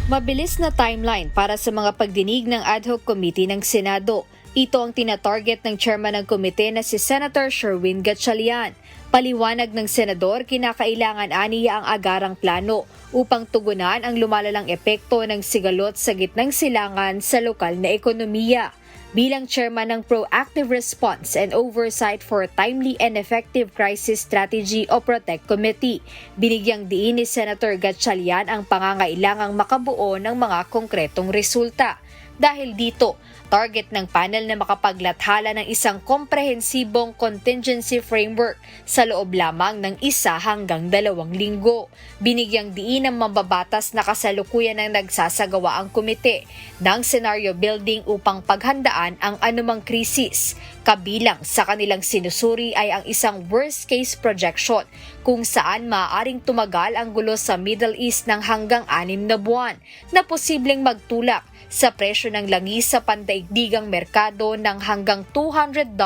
Mabilis na timeline para sa mga pagdinig ng ad hoc committee ng Senado. Ito ang tinatarget ng chairman ng komite na si Senator Sherwin Gatchalian. Paliwanag ng senador, kinakailangan aniya ang agarang plano upang tugunan ang lumalalang epekto ng sigalot sa gitnang silangan sa lokal na ekonomiya. Bilang chairman ng Proactive Response and Oversight for Timely and Effective Crisis Strategy o PROTECT Committee, binigyang diin ni Senator Gatchalian ang pangangailangang makabuo ng mga konkretong resulta. Dahil dito, target ng panel na makapaglathala ng isang komprehensibong contingency framework sa loob lamang ng 1 hanggang 2 linggo. Binigyang diin ng mambabatas na kasalukuyan ng nagsasagawa ang komite ng scenario building upang paghandaan ang anumang krisis. Kabilang sa kanilang sinusuri ay ang isang worst-case projection kung saan maaaring tumagal ang gulo sa Middle East ng hanggang 6 na buwan na posibleng magtulak sa presyo ng langis sa pandaigdigang merkado ng hanggang $200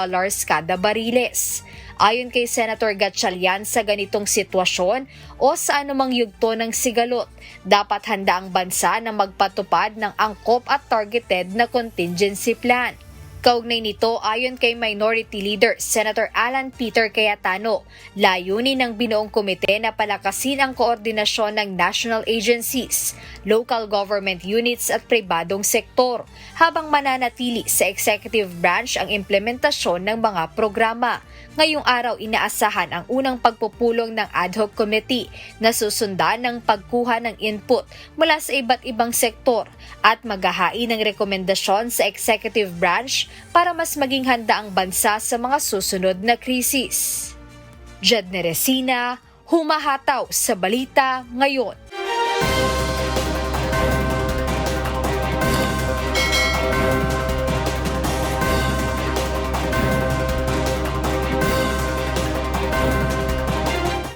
kada bariles. Ayon kay Senator Gatchalian, sa ganitong sitwasyon o sa anumang yugto ng sigalot, dapat handa ang bansa na magpatupad ng angkop at targeted na contingency plan. Kaugnay nito, ayon kay Minority Leader Senator Alan Peter Cayetano, layunin ng binuong komite na palakasin ang koordinasyon ng national agencies, local government units at pribadong sektor, habang mananatili sa executive branch ang implementasyon ng mga programa. Ngayong araw, inaasahan ang unang pagpupulong ng ad hoc committee na susundan ng pagkuha ng input mula sa iba't ibang sektor at maghahain ng rekomendasyon sa executive branch para mas maging handa ang bansa sa mga susunod na krisis. Jedne Resina, humahataw sa balita ngayon.